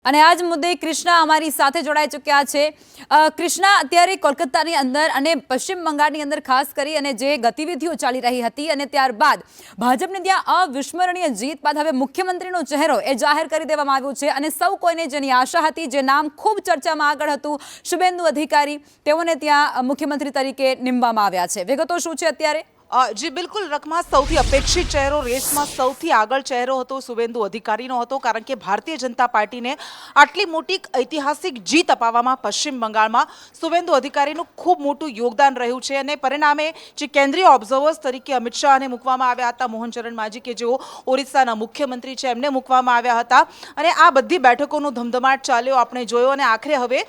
અને આજ મુદ્દે કૃષ્ણા અમારી સાથે જોડાઈ ચૂક્યા છે। કૃષ્ણા, અત્યારે કોલકાતાની અંદર અને પશ્ચિમ બંગાળની અંદર ખાસ કરી અને જે ગતિવિધિઓ ચાલી રહી હતી અને ત્યારબાદ ભાજપને ત્યાં અવિસ્મરણીય જીત બાદ હવે મુખ્યમંત્રીનો ચહેરો એ જાહેર કરી દેવામાં આવ્યો છે અને સૌ કોઈને જેની આશા હતી, જે નામ ખૂબ ચર્ચામાં આગળ હતું, શુભેન્દુ અધિકારી, તેઓને ત્યાં મુખ્યમંત્રી તરીકે નીમવામાં આવ્યા છે। વિગતો શું છે અત્યારે? जी बिल्कुल रकमा सौथी अपेक्षित चेहरो रेस में सौथी आगळ चेहरो हतो शुभेंदु अधिकारीनो हतो, कारण के भारतीय जनता पार्टी ने आटली मोटी ऐतिहासिक जीत अपाववामां पश्चिम बंगाळमां शुभेंदु अधिकारीनुं खूब मोटुं योगदान रह्युं छे अने परिणामे जे केन्द्रीय ऑब्जर्वर्स तरीके अमित शाहने मूकवामां आव्या हता, मोहन चरण मांझी के जेओ ओडिशाना मुख्यमंत्री छे एमने मूकवामां आव्या हता अने आ बधी बेठकोनो धमधमाट चाल्यो आपणे जोयो अने आखरे हवे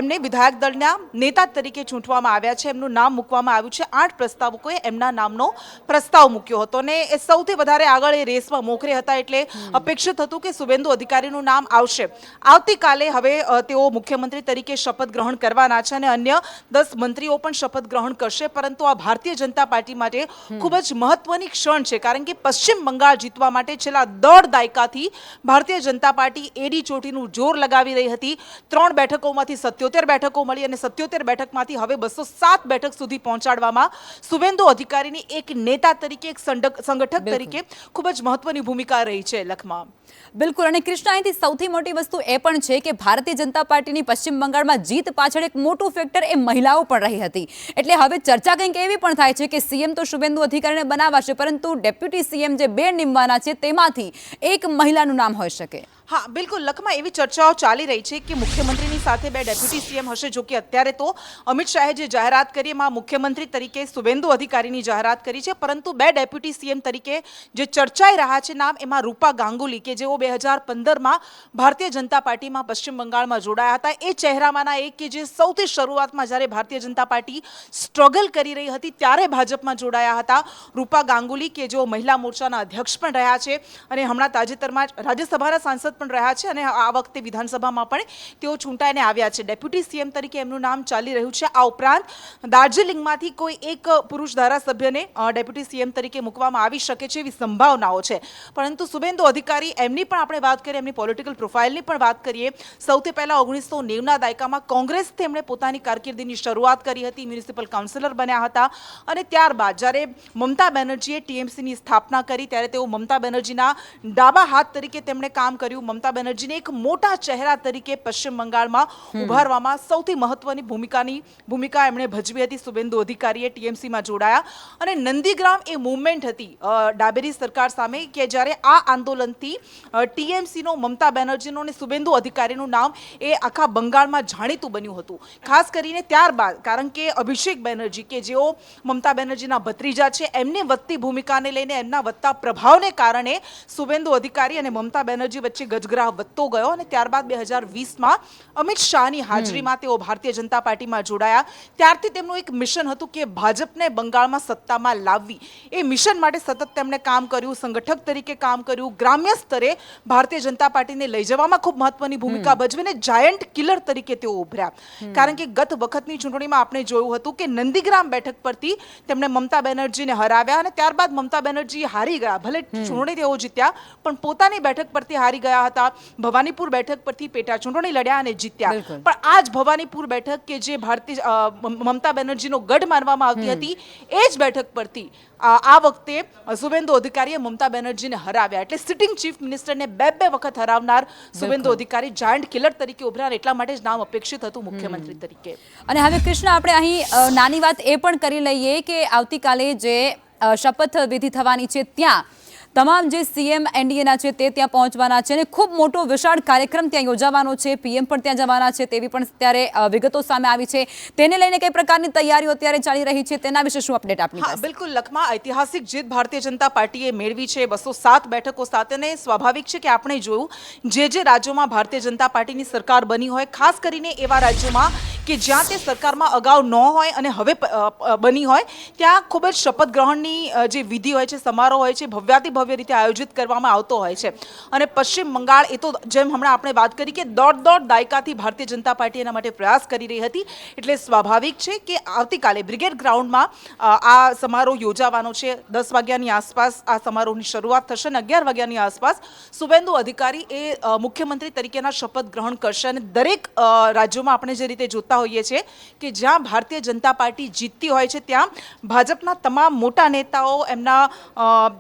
एमने विधायक दळना नेता तरीके चूंटवामां आव्या छे। एमनुं नाम मूकवामां आव्युं छे। 8 प्रस्तावकोए एमना नामनो प्रस्ताव मूक्यो हतो ने ए सौथी वधारे आगळ ए रेसमां मोखरे हता, एटले अपेक्षित हतुं के शुभेंदु अधिकारीनुं नाम आवशे। आवतीकाले हवे तेओ मुख्यमंत्री तरीके शपथ ग्रहण करवाना छे अने अन्य 10 मंत्रीओ पण शपथ ग्रहण करशे, परंतु आ भारतीय जनता पार्टी माटे खूब ज महत्वनी क्षण छे, कारण के पश्चिम बंगाळ जीतवा माटे छेल्ला 1.5 दायकाथी भारतीय जनता पार्टी एडी चोटीनुं जोर लगावी रही हती। 3 बेठकोमांथी 77 बेठको मळी अने 77 बेठकमांथी हवे 207 बेठक सुधी पहोंचाडवामां शुभेंदु अधिकारी एक नेता तरीके, एक संगठक तरीके खूब ज महत्वनी भूमिका रही है। लखमा बिल्कुल। અને કૃષ્ણા, અહીંથી સૌથી મોટી વસ્તુ એ પણ છે કે ભારતીય જનતા પાર્ટીની પશ્ચિમ બંગાળમાં જીત પાછળ એક મોટું ફેક્ટર એ મહિલાઓ પણ રહી હતી, એટલે હવે ચર્ચા કંઈક એવી પણ થાય છે કે સીએમ તો શુભેન્દુ અધિકારીને બનાવાશે, પરંતુ ડેપ્યુટી સીએમ જે 2 નિમવાના છે તેમાંથી એક મહિલાનું નામ હોઈ શકે। हाँ बिल्कुल लखमा, एवी चर्चाओं चाली रही है कि मुख्यमंत्री साथे 2 डेप्यूटी सीएम हशे। जो कि अत्यारे तो अमित शाहे जे जाहेरात करी एमां मुख्यमंत्री तरीके शुभेंदु अधिकारीनी जाहेरात करी है, परंतु 2 डेप्यूटी सीएम तरीके जे चर्चाई रह्या छे नाम, एमां रूपा गांगुली के जेओ 2015 में भारतीय जनता पार्टी में पश्चिम बंगाल में जोड़ाया था। ए चेहरामांना एक के जे सौथी शरूआत में ज्यारे भारतीय जनता पार्टी स्ट्रगल करी रही हती त्यारे भाजप में जोड़ाया हता। रूपा गांगुली के जो महिला मोर्चाना अध्यक्ष पण रह्या छे अने हमणां ताजेतरमां राज्यसभाना सांसद पण रह्या छे अने आ वखते विधानसभामां पण तेओ चूंटाईने आव्या छे। डेप्यूटी सीएम तरीके एमनुं नाम चाली रह्युं छे। आ उपरांत दार्जिलिंगमांथी कोई एक पुरुष धारासभ्यने डेप्यूटी सीएम तरीके मूकवामां आवी शके छे एवी संभावनाओ छे, परंतु शुभेंदु अधिकारी एमनी पण आपणे वात करीए, एमनी पॉलिटिकल प्रोफाइलनी पण वात करीए। सौथी पहेला 1990 ना दायकामां कोंग्रेसथी एमणे पोतानी कारकिर्दीनी शरूआत करी हती, म्युनिसिपल काउंसिलर बन्या हता अने त्यारबाद ज्यारे ममता बेनर्जीए टीएमसीनी स्थापना करी त्यारे तेओ ममता बेनर्जीना डाबा हाथ तरीके तेमणे काम कर्युं। ममता बेनर्जीने एक मोटा चेहरा तरीके पश्चिम बंगाळमां उभारवामां सौथी महत्वनी भूमिका एमणे भजवी हती। शुभेंदु अधिकारीए टीएमसीमां जोडाया अने नंदीग्राम ए मूवमेंट हती डाबेरी सरकार सामे के ज्यारे आ आंदोलनथी टीएमसीनो ममता बेनर्जीनो अने शुभेंदु अधिकारीनुं नाम ए आखा बंगाळमां जाणीतुं बन्युं हतुं। खास करीने त्यारबाद कारण के अभिषेक बेनर्जी के जेओ ममता बेनर्जीना भत्रीजा छे एमनी વધતી ભૂમિકાને લઈને એમના વધતા પ્રભાવને કારણે શુભેન્દુ અધિકારી અને મમતા બેનર્જી વચ્ચે ગજગ્રાહ વધતો ગયો અને ત્યારબાદ 2020માં અમિત શાહની હાજરીમાં તેઓ ભારતીય જનતા પાર્ટીમાં જોડાયા। ત્યારથી તેમનું એક મિશન હતું કે ભાજપને બંગાળમાં સત્તામાં લાવવી। એ મિશન માટે સતત તેમણે કામ કર્યું, સંગઠક તરીકે કામ કર્યું, ગ્રામ્ય સ્તરે ભારતીય જનતા પાર્ટીને લઈ જવામાં ખૂબ મહત્વની ભૂમિકા ભજવીને જાયન્ટ કિલર તરીકે તેઓ ઉભર્યા। કારણ કે ગત વખતની ચૂંટણીમાં આપણે જોયું હતું કે નંદીગ્રામ બેઠક પરથી તેમણે મમતા બેનર્જીને હરાવ્યા અને ત્યારબાદ મમતા બેનર્જી હારી ગયા। ભલે ચૂંટણી તેઓ જીત્યા પણ પોતાની બેઠક પરથી હારી ગયા હતા। ભવાનીપુર બેઠક પરથી પેટા ચૂંટણી લડ્યા અને જીત્યા, પણ આજ ભવાનીપુર બેઠક કે જે ભારતીય મમતા બેનર્જીનો ગઢ માનવામાં આવતી હતી એ જ બેઠક પરથી આ વખતે શુભેન્દુ અધિકારીએ મમતા બેનર્જીને હરાવ્યા। એટલે સિટિંગ ચીફ મિનિસ્ટરને 2 વખત હરાવનાર શુભેન્દુ અધિકારી જાયન્ટ કિલર તરીકે ઉભર્યા, એટલા માટે જ નામ અપેક્ષિત હતું મુખ્યમંત્રી તરીકે। અને હવે કૃષ્ણ, આપણે અહીં નાની વાત એ પણ કરી લઈએ કે આવતીકાલે જે શપથ વિધિ થવાની છે ત્યાં તમામ જે સીએમ એનડીએના છે તે ત્યાં પહોંચવાના છે અને ખૂબ મોટો વિશાળ કાર્યક્રમ ત્યાં યોજાવાનો છે, પીએમ પણ ત્યાં જવાના છે તેવી પણ ત્યારે વિગતો સામે આવી છે। તેને લઈને કઈ પ્રકારની તૈયારીઓ અત્યારે ચાલી રહી છે તેના વિશે શું અપડેટ આપની પાસે? બિલકુલ લખમા, ऐतिहासिक जीत भारतीय जनता पार्टीए मेळवी छे 207 બેઠકો સાથે ને સ્વાભાવિક છે કે આપણે જોયું જે રાજ્યોમાં ભારતીય જનતા પાર્ટીની સરકાર બની હોય, ખાસ કરીને એવા રાજ્યોમાં કે જ્યાં તે સરકારમાં અગાઉ ન હોય અને હવે બની હોય ત્યાં ખૂબ જ શપથ ગ્રહણની જે વિધિ હોય છે, સમારોહ હોય છે, ભવ્યાતિ ભવ્ય રીતે આયોજિત કરવામાં આવતો હોય છે. અને પશ્ચિમ બંગાળ એ તો જેમ હમણાં આપણે વાત કરી કે દોઢ દાયકાથી ભારતીય જનતા પાર્ટી એના માટે પ્રયાસ કરી રહી હતી, એટલે સ્વાભાવિક છે કે આવતીકાલે બ્રિગેડ ગ્રાઉન્ડમાં આ સમારોહ યોજાવાનો છે. 10 વાગ્યાની આસપાસ આ સમારોહની શરૂઆત થશે અને 11 વાગ્યાની આસપાસ સુવેન્દુ અધિકારી એ મુખ્યમંત્રી તરીકેના શપથ ગ્રહણ કરશે. અને દરેક રાજ્યોમાં આપણે જે રીતે જોતા હોઈએ છીએ કે જ્યાં ભારતીય જનતા પાર્ટી જીતતી હોય છે ત્યાં ભાજપના તમામ મોટા નેતાઓ, એમના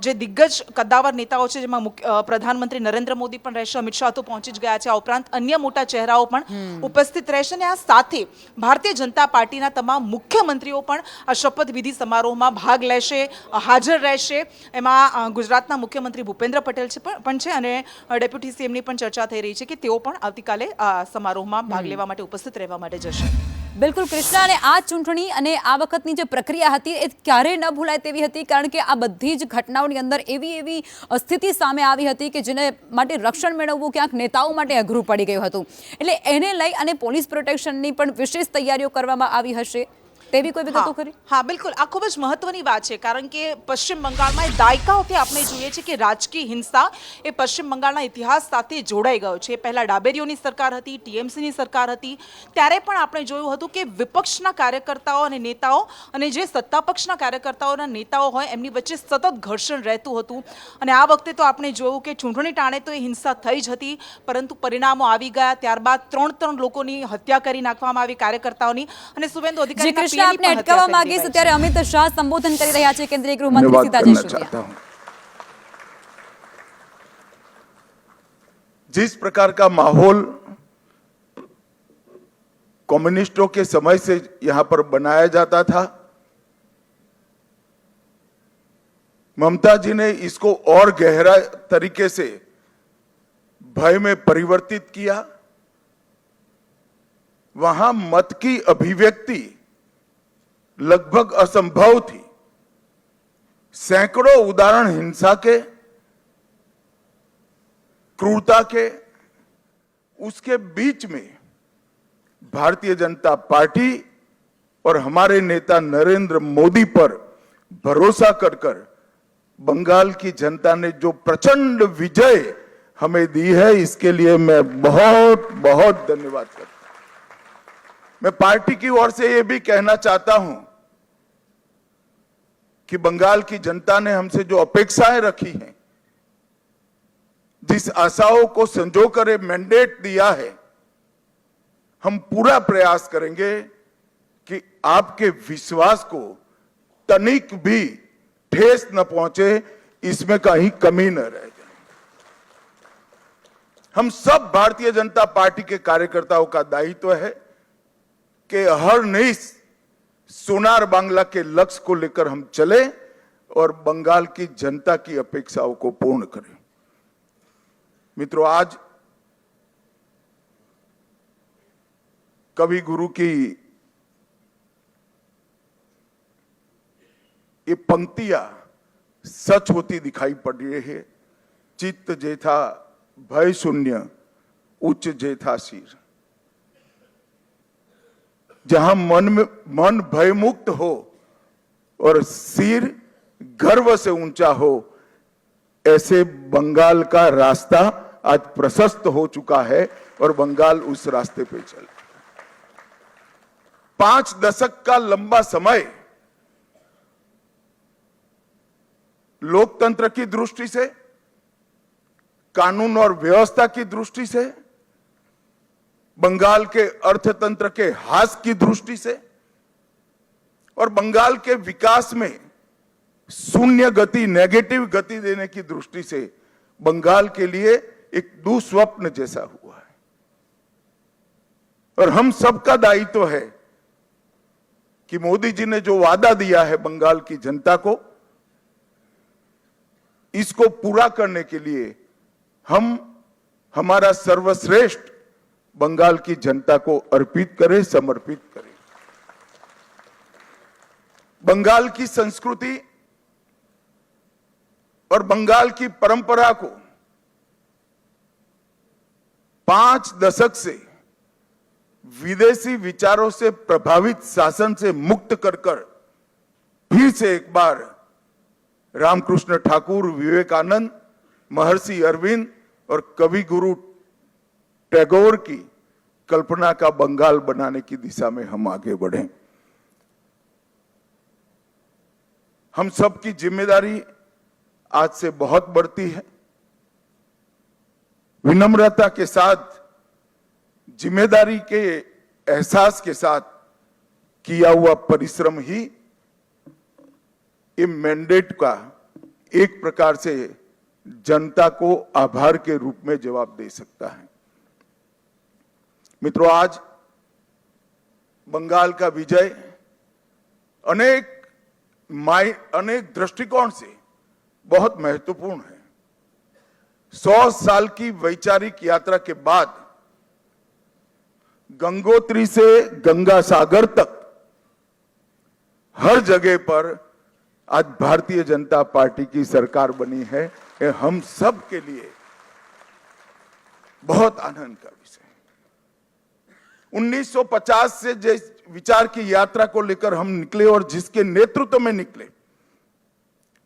જે દિગ્ગજ કદ્દાવર નેતાઓ છે, જેમાં પ્રધાનમંત્રી નરેન્દ્ર મોદી પણ રહેશે, અમિત શાહ તો પહોંચી જ ગયા છે, આ ઉપરાંત અન્ય મોટા ચહેરાઓ પણ ઉપસ્થિત રહેશે. અને આ સાથે ભારતીય જનતા પાર્ટીના તમામ મુખ્યમંત્રીઓ પણ આ શપથવિધિ સમારોહમાં ભાગ લેશે, હાજર રહેશે. એમાં ગુજરાતના મુખ્યમંત્રી ભૂપેન્દ્ર પટેલ પણ છે અને ડેપ્યુટી સીએમની પણ ચર્ચા થઈ રહી છે કે તેઓ પણ આવતીકાલે આ સમારોહમાં ભાગ લેવા માટે ઉપસ્થિત રહેવા માટે જશે. બિલકુલ કૃષ્ણા, અને આ ચૂંટણી અને આ વખતની જે પ્રક્રિયા હતી એ ક્યારેય ન ભૂલાય તેવી હતી, કારણ કે આ બધી જ ઘટનાઓની અંદર એવી સ્થિતિ સામે આવી હતી કે જેને માટે રક્ષણ મેળવવું ક્યાંક નેતાઓ માટે અઘરું પડી ગયું હતું. એટલે એને લઈ અને પોલીસ પ્રોટેક્શનની પણ વિશેષ તૈયારીઓ કરવામાં આવી હશે તેવી કોઈ વિગતો ખરી? હા, બિલકુલ. આ ખૂબ જ મહત્વની વાત છે, કારણ કે પશ્ચિમ બંગાળમાં દાયકાઓથી આપણે જોઈએ છે કે રાજકીય હિંસા એ પશ્ચિમ બંગાળના ઇતિહાસ સાથે જોડાઈ ગયો છે. પહેલા ડાબેરીઓની સરકાર હતી, ટીએમસીની સરકાર હતી, ત્યારે પણ આપણે જોયું હતું કે વિપક્ષના કાર્યકર્તાઓ અને નેતાઓ અને જે સત્તા પક્ષના કાર્યકર્તાઓના નેતાઓ હોય એમની વચ્ચે સતત ઘર્ષણ રહેતું હતું. અને આ વખતે તો આપણે જોયું કે ચૂંટણી ટાણે તો એ હિંસા થઈ જ હતી, પરંતુ પરિણામો આવી ગયા ત્યારબાદ ત્રણ લોકોની હત્યા કરી નાખવામાં આવી કાર્યકર્તાઓની. અને સુવેન્દુ અધિકારી आपने अटकावा मांगीस ત્યારે અમિત શાહ સંબોધन કરી રહ્યા છે. કેન્દ્રીય ગૃહમંત્રી સીતાજી शुक्ला, जिस प्रकार का माहौल कम्युनिस्टों के समय से यहां पर बनाया जाता था, ममता जी ने इसको और गहरा तरीके से भय में परिवर्तित किया. वहां मत की अभिव्यक्ति लगभग असंभव थी. सैकड़ों उदाहरण हिंसा के, क्रूरता के, उसके बीच में भारतीय जनता पार्टी और हमारे नेता नरेंद्र मोदी पर भरोसा कर बंगाल की जनता ने जो प्रचंड विजय हमें दी है, इसके लिए मैं बहुत बहुत धन्यवाद करता हूं. मैं पार्टी की ओर से यह भी कहना चाहता हूं कि बंगाल की जनता ने हमसे जो अपेक्षाएं रखी हैं, जिस आशाओं को संजोकर मैंडेट दिया है, हम पूरा प्रयास करेंगे कि आपके विश्वास को तनिक भी ठेस न पहुंचे, इसमें कहीं कमी न रह जाए. हम सब भारतीय जनता पार्टी के कार्यकर्ताओं का दायित्व है कि हर निश सोनार बांग्ला के लक्ष्य को लेकर हम चले और बंगाल की जनता की अपेक्षाओं को पूर्ण करें. मित्रों, आज कवि गुरु की ये पंक्तियां सच होती दिखाई पड़ रही है. चित्त जेथा भय शून्य, उच्च जेथा सिर. जहां मन भय मुक्त हो और सिर गर्व से ऊंचा हो, ऐसे बंगाल का रास्ता आज प्रशस्त हो चुका है और बंगाल उस रास्ते पे चल. 5 दशक का लंबा समय लोकतंत्र की दृष्टि से, कानून और व्यवस्था की दृष्टि से, बंगाल के अर्थतंत्र के ह्रास की दृष्टि से और बंगाल के विकास में शून्य गति, नेगेटिव गति देने की दृष्टि से बंगाल के लिए एक दुस्वप्न जैसा हुआ है. और हम सबका दायित्व है कि मोदी जी ने जो वादा दिया है बंगाल की जनता को, इसको पूरा करने के लिए हम हमारा सर्वश्रेष्ठ बंगाल की जनता को अर्पित करें, समर्पित करें. बंगाल की संस्कृति और बंगाल की परंपरा को 5 दशक से विदेशी विचारों से प्रभावित शासन से मुक्त कर फिर से एक बार रामकृष्ण ठाकुर, विवेकानंद, महर्षि अरविंद और कवि गुरु टैगोर की कल्पना का बंगाल बनाने की दिशा में हम आगे बढ़े। हम सबकी जिम्मेदारी आज से बहुत बढ़ती है। विनम्रता के साथ, जिम्मेदारी के एहसास के साथ किया हुआ परिश्रम ही ये मैंडेट का एक प्रकार से जनता को आभार के रूप में जवाब दे सकता है। मित्रों, आज बंगाल का विजय अनेक दृष्टिकोण से बहुत महत्वपूर्ण है। 100 साल की वैचारिक यात्रा के बाद गंगोत्री से गंगा सागर तक हर जगह पर आज भारतीय जनता पार्टी की सरकार बनी है। ये हम सब के लिए बहुत आनंद का विषय है। 1950 से जिस विचार की यात्रा को लेकर हम निकले और जिसके नेतृत्व में निकले,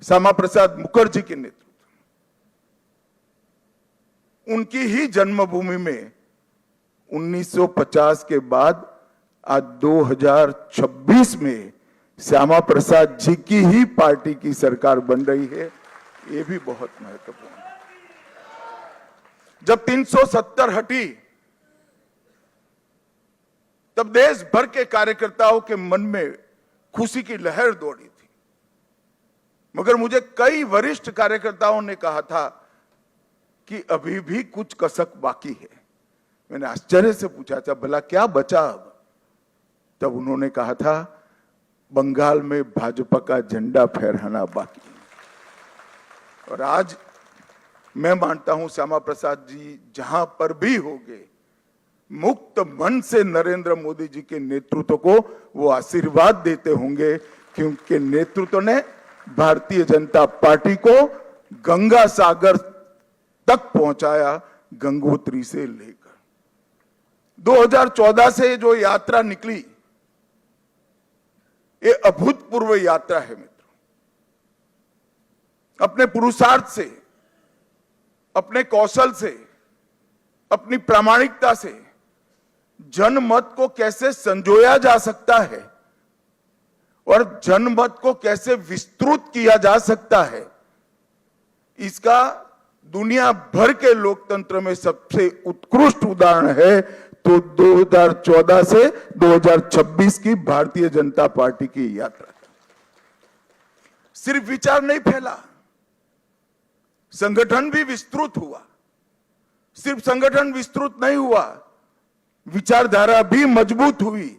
श्यामा प्रसाद मुखर्जी के नेतृत्व, उनकी ही जन्मभूमि में 1950 के बाद आज 2026 में श्यामा प्रसाद जी की ही पार्टी की सरकार बन रही है। ये भी बहुत महत्वपूर्ण है। जब 370 हटी तब देश भर के कार्यकर्ताओं के मन में खुशी की लहर दौड़ी थी, मगर मुझे कई वरिष्ठ कार्यकर्ताओं ने कहा था कि अभी भी कुछ कसक बाकी है। मैंने आश्चर्य से पूछा था, भला क्या बचा अब? तब उन्होंने कहा था, बंगाल में भाजपा का झंडा फहराना बाकी है। और आज मैं मानता हूं श्यामा प्रसाद जी जहां पर भी होंगे, मुक्त मन से नरेंद्र मोदी जी के नेतृत्व को वो आशीर्वाद देते होंगे, क्योंकि नेतृत्व ने भारतीय जनता पार्टी को गंगा सागर तक पहुंचाया, गंगोत्री से लेकर 2014 से जो यात्रा निकली, ये अभूतपूर्व यात्रा है मित्रों। अपने पुरुषार्थ से, अपने कौशल से, अपनी प्रामाणिकता से जनमत को कैसे संजोया जा सकता है और जनमत को कैसे विस्तृत किया जा सकता है, इसका दुनिया भर के लोकतंत्र में सबसे उत्कृष्ट उदाहरण है तो 2014 से 2026 की भारतीय जनता पार्टी की यात्रा। सिर्फ विचार नहीं फैला, संगठन भी विस्तृत हुआ। सिर्फ संगठन विस्तृत नहीं हुआ, विचारधारा भी मजबूत हुई।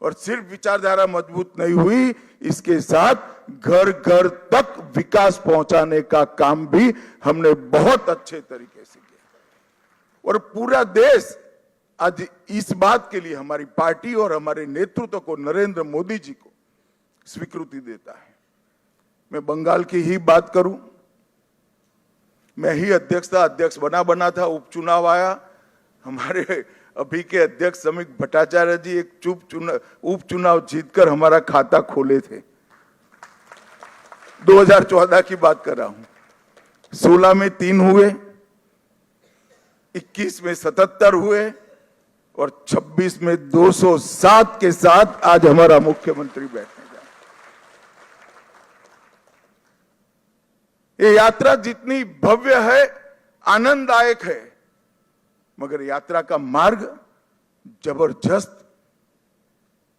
और सिर्फ विचारधारा मजबूत नहीं हुई, इसके साथ घर घर तक विकास पहुंचाने का काम भी हमने बहुत अच्छे तरीके से किया। और पूरा देश आज इस बात के लिए हमारी पार्टी और हमारे नेतृत्व को, नरेंद्र मोदी जी को स्वीकृति देता है। मैं बंगाल की ही बात करूं, मैं ही अध्यक्ष बना था, उपचुनाव आया। हमारे अभी के अध्यक्ष समीक भट्टाचार्य जी एक उपचुनाव जीतकर हमारा खाता खोले थे। 2014 की बात कर रहा हूं। 16 में 3 हुए, 21 में 77 हुए और 26 में 207 के साथ आज हमारा मुख्यमंत्री बैठने जा रहे। ये यात्रा जितनी भव्य है, आनंददायक है, मगर यात्रा का मार्ग जबरदस्त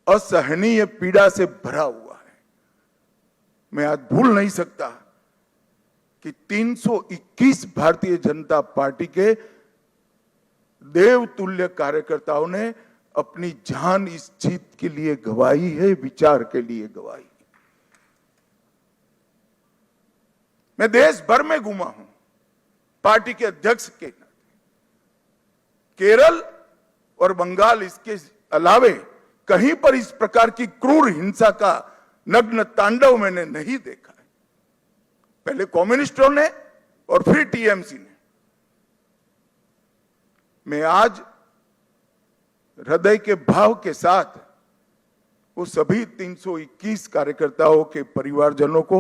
असहनीय पीड़ा से भरा हुआ है। मैं आज भूल नहीं सकता कि 321 भारतीय जनता पार्टी के देवतुल्य कार्यकर्ताओं ने अपनी जान इस जीत के लिए गंवाई है, विचार के लिए गंवाई। मैं देश भर में घूमा हूं पार्टी के अध्यक्ष के नाते। केरल और बंगाल इसके अलावे कहीं पर इस प्रकार की क्रूर हिंसा का नग्न तांडव मैंने नहीं देखा है। पहले कम्युनिस्टों ने और फिर टीएमसी ने। मैं आज हृदय के भाव के साथ वो सभी 321 कार्यकर्ताओं के परिवारजनों को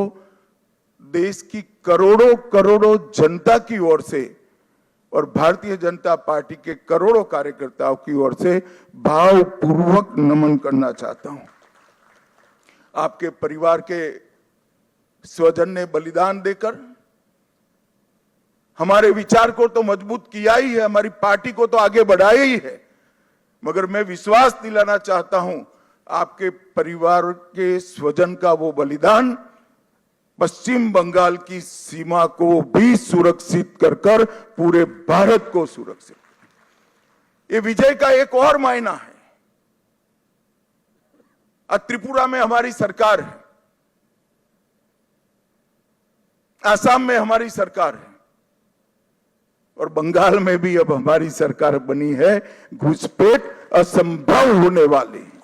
देश की करोड़ों करोड़ों जनता की ओर से और भारतीय जनता पार्टी के करोड़ों कार्यकर्ताओं की ओर से भावपूर्वक नमन करना चाहता हूं। आपके परिवार के स्वजन ने बलिदान देकर हमारे विचार को तो मजबूत किया ही है, हमारी पार्टी को तो आगे बढ़ाया ही है, मगर मैं विश्वास दिलाना चाहता हूं आपके परिवार के स्वजन का वो बलिदान पश्चिम बंगाल की सीमा को भी सुरक्षित कर पूरे भारत को सुरक्षित, ये विजय का एक और मायना है। आज त्रिपुरा में हमारी सरकार है, आसाम में हमारी सरकार है और बंगाल में भी अब हमारी सरकार बनी है। घुसपैठ असंभव होने वाली है,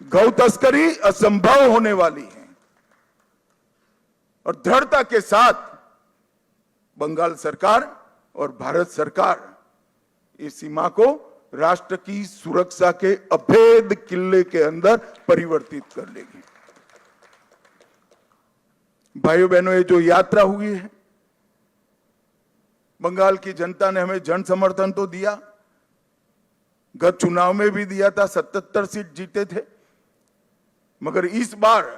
गौ तस्करी असंभव होने वाली है और दृढ़ता के साथ बंगाल सरकार और भारत सरकार इस सीमा को राष्ट्र की सुरक्षा के अभेद किले के अंदर परिवर्तित कर लेगी। भाइयों बहनों, ये जो यात्रा हुई है, बंगाल की जनता ने हमें जन समर्थन तो दिया, गत चुनाव में भी दिया था, 77 सीट जीते थे, मगर इस बार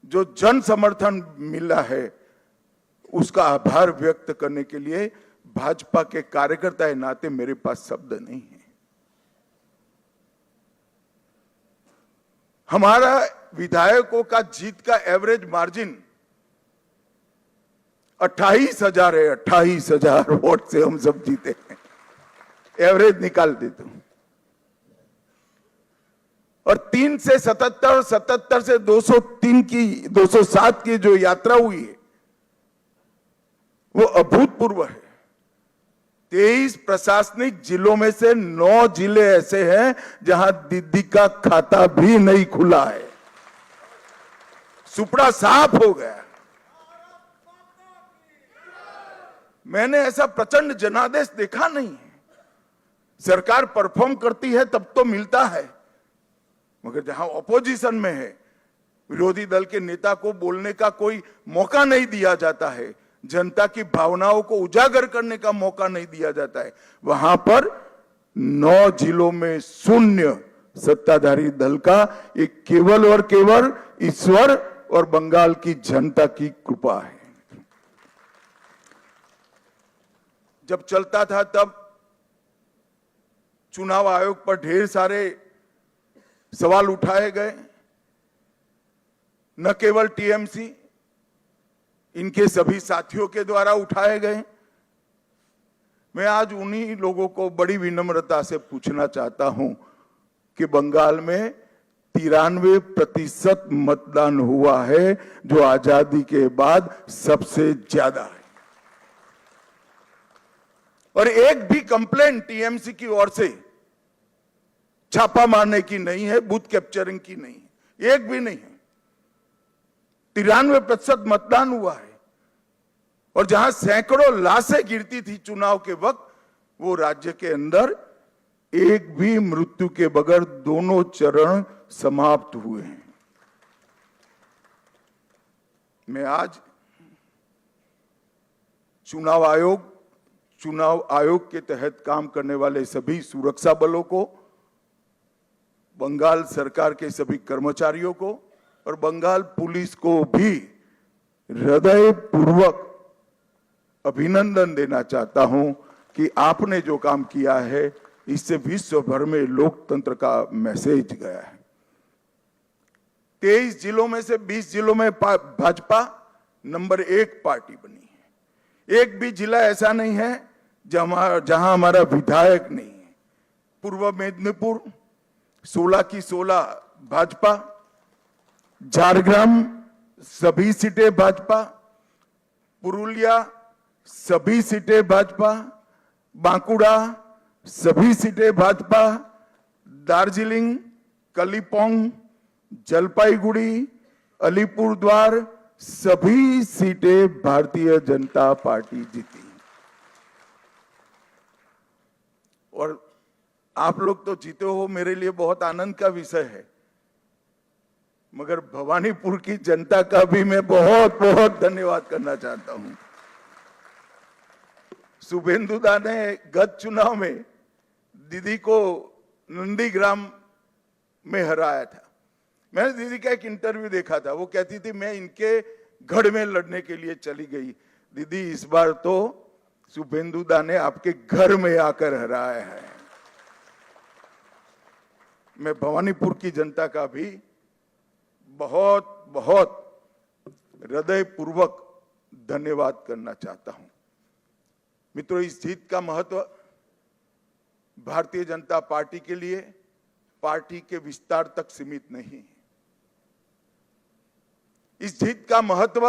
जो जन समर्थन मिला है उसका आभार व्यक्त करने के लिए भाजपा के कार्यकर्ता के नाते मेरे पास शब्द नहीं है। हमारा विधायकों का जीत का एवरेज मार्जिन 28,000 है। 28,000 वोट से हम सब जीते हैं, एवरेज निकाल देता हूं। और 3 से 77, 77 से 203 की 207 की जो यात्रा हुई है वो अभूतपूर्व है। 23 प्रशासनिक जिलों में से 9 जिले ऐसे हैं जहां दीदी का खाता भी नहीं खुला है, सुपड़ा साफ हो गया। मैंने ऐसा प्रचंड जनादेश देखा नहीं है। सरकार परफॉर्म करती है तब तो मिलता है, मगर जहां ऑपोजिशन में है, विरोधी दल के नेता को बोलने का कोई मौका नहीं दिया जाता है, जनता की भावनाओं को उजागर करने का मौका नहीं दिया जाता है, वहां पर 9 जिलों में शून्य सत्ताधारी दल का, ये केवल और केवल ईश्वर और बंगाल की जनता की कृपा है। जब चलता था तब चुनाव आयोग पर ढेर सारे सवाल उठाए गए, न केवल टीएमसी, इनके सभी साथियों के द्वारा उठाए गए। मैं आज उन्हीं लोगों को बड़ी विनम्रता से पूछना चाहता हूं कि बंगाल में 93% मतदान हुआ है, जो आजादी के बाद सबसे ज्यादा है, और एक भी कंप्लेंट टीएमसी की ओर से छापा मारने की नहीं है, बूथ कैप्चरिंग की नहीं है, एक भी नहीं है। 93% मतदान हुआ है, और जहां सैकड़ों लाशें गिरती थी चुनाव के वक्त, वो राज्य के अंदर एक भी मृत्यु के बगैर दोनों चरण समाप्त हुए हैं। मैं आज चुनाव आयोग के तहत काम करने वाले सभी सुरक्षा बलों को, बंगाल सरकार के सभी कर्मचारियों को और बंगाल पुलिस को भी हृदयपूर्वक अभिनंदन देना चाहता हूं कि आपने जो काम किया है इससे विश्व भर में लोकतंत्र का मैसेज गया है। 23 जिलों में से 20 जिलों में भाजपा नंबर 1 पार्टी बनी है। एक भी जिला ऐसा नहीं है जहां हमारा विधायक नहीं है। पूर्व मेदिनीपुर 16 की 16 भाजपा, झारग्राम सभी सीटें भाजपा, पुरुलिया सभी सीटें भाजपा, बांकुड़ा सभी सीटें भाजपा, दार्जिलिंग, कलिम्पोंग, जलपाईगुड़ी, अलीपुरद्वार सभी सीटें भारतीय जनता पार्टी जीती। और आप लोग तो जीते हो, मेरे लिए बहुत आनंद का विषय है, मगर भवानीपुर की जनता का भी मैं बहुत बहुत धन्यवाद करना चाहता हूं। शुभेंदुदा ने गत चुनाव में दीदी को नंदीग्राम में हराया था। मैंने दीदी का एक इंटरव्यू देखा था, वो कहती थी मैं इनके गढ़ में लड़ने के लिए चली गई। दीदी, इस बार तो शुभेंदुदा ने आपके घर में आकर हराया है। मैं भवानीपुर की जनता का भी बहुत बहुत हृदयपूर्वक धन्यवाद करना चाहता हूं। मित्रों, इस जीत का महत्व भारतीय जनता पार्टी के लिए पार्टी के विस्तार तक सीमित नहीं है। इस जीत का महत्व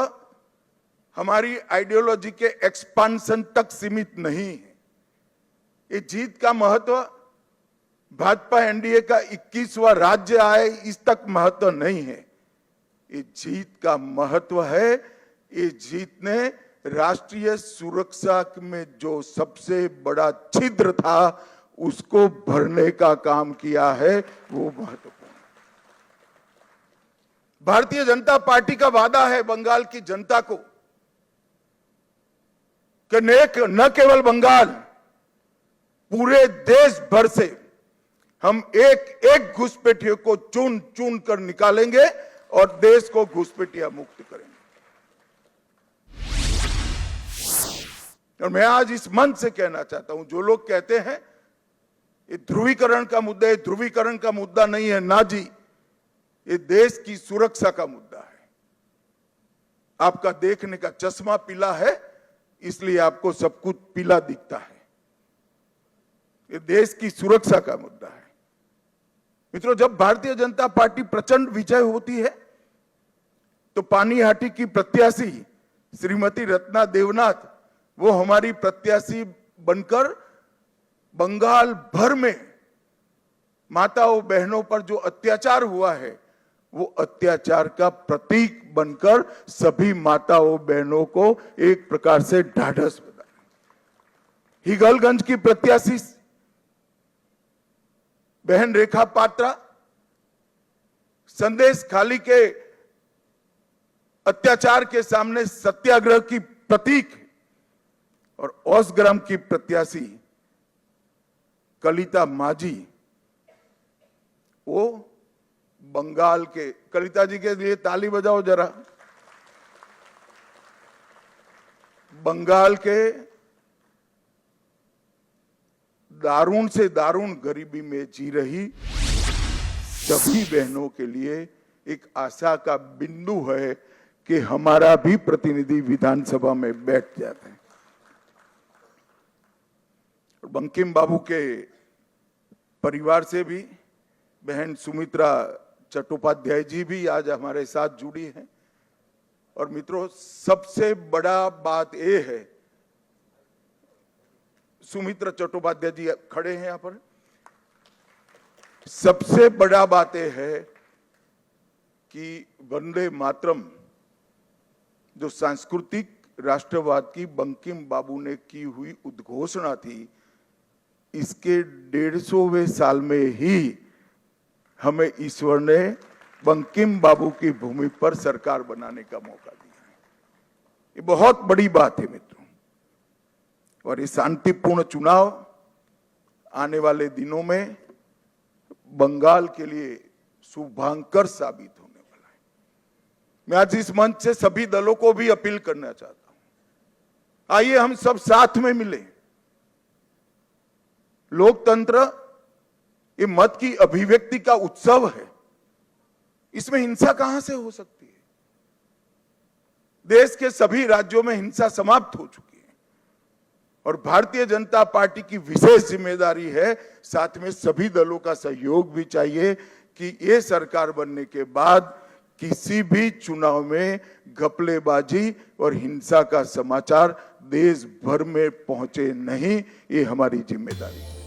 हमारी आइडियोलॉजी के एक्सपांशन तक सीमित नहीं है। ये जीत का महत्व भाजपा एनडीए का 21वां राज्य आए इस तक महत्व नहीं है। ये जीत का महत्व है, ये जीत ने राष्ट्रीय सुरक्षा में जो सबसे बड़ा छिद्र था उसको भरने का काम किया है, वो महत्वपूर्ण। भारतीय जनता पार्टी का वादा है बंगाल की जनता को कि न केवल बंगाल, पूरे देश भर से हम एक एक घुसपैठियों को चुन चुन कर निकालेंगे और देश को घुसपैठिया मुक्त करेंगे। और मैं आज इस मंच से कहना चाहता हूं, जो लोग कहते हैं ये ध्रुवीकरण का मुद्दा है, ध्रुवीकरण का मुद्दा नहीं है ना जी, ये देश की सुरक्षा का मुद्दा है। आपका देखने का चश्मा पीला है, इसलिए आपको सब कुछ पीला दिखता है। ये देश की सुरक्षा का मुद्दा है। मित्रों, जब भारतीय जनता पार्टी प्रचंड विजय होती है तो पानीहाटी की प्रत्याशी श्रीमती रत्ना देवनाथ, वो हमारी प्रत्याशी बनकर बंगाल भर में माताओं बहनों पर जो अत्याचार हुआ है वो अत्याचार का प्रतीक बनकर सभी माताओं बहनों को एक प्रकार से ढाढ़स बना। हिगलगंज की प्रत्याशी बहन रेखा पात्रा संदेश खाली के अत्याचार के सामने सत्याग्रह की प्रतीक, और ओसग्राम की प्रत्याशी कलिता माझी, वो बंगाल के, कलिता जी के लिए ताली बजाओ जरा, बंगाल के दारुण से दारुण गरीबी में जी रही सभी बहनों के लिए एक आशा का बिंदु है कि हमारा भी प्रतिनिधि विधानसभा में बैठ जाते हैं। बंकिम बाबू के परिवार से भी बहन सुमित्रा चट्टोपाध्याय जी भी आज हमारे साथ जुड़ी हैं। और मित्रों, सबसे बड़ा बात यह है, सुमित्रा चट्टोपाध्याय जी खड़े हैं यहां पर, सबसे बड़ा बात यह है कि वंदे मातरम जो सांस्कृतिक राष्ट्रवाद की बंकिम बाबू ने की हुई उद्घोषणा थी, इसके 150वें साल में ही हमें ईश्वर ने बंकिम बाबू की भूमि पर सरकार बनाने का मौका दिया है। ये बहुत बड़ी बात है मित्रों, और ये शांतिपूर्ण चुनाव आने वाले दिनों में बंगाल के लिए शुभांकर साबित होने वाला है। मैं आज इस मंच से सभी दलों को भी अपील करना चाहता हूं, आइए हम सब साथ में मिले। लोकतंत्र ये मत की अभिव्यक्ति का उत्सव है, इसमें हिंसा कहां से हो सकती है? देश के सभी राज्यों में हिंसा समाप्त हो चुकी है, और भारतीय जनता पार्टी की विशेष जिम्मेदारी है, साथ में सभी दलों का सहयोग भी चाहिए कि ये सरकार बनने के बाद किसी भी चुनाव में घपलेबाजी और हिंसा का समाचार देश भर में पहुंचे नहीं। ये हमारी जिम्मेदारी है।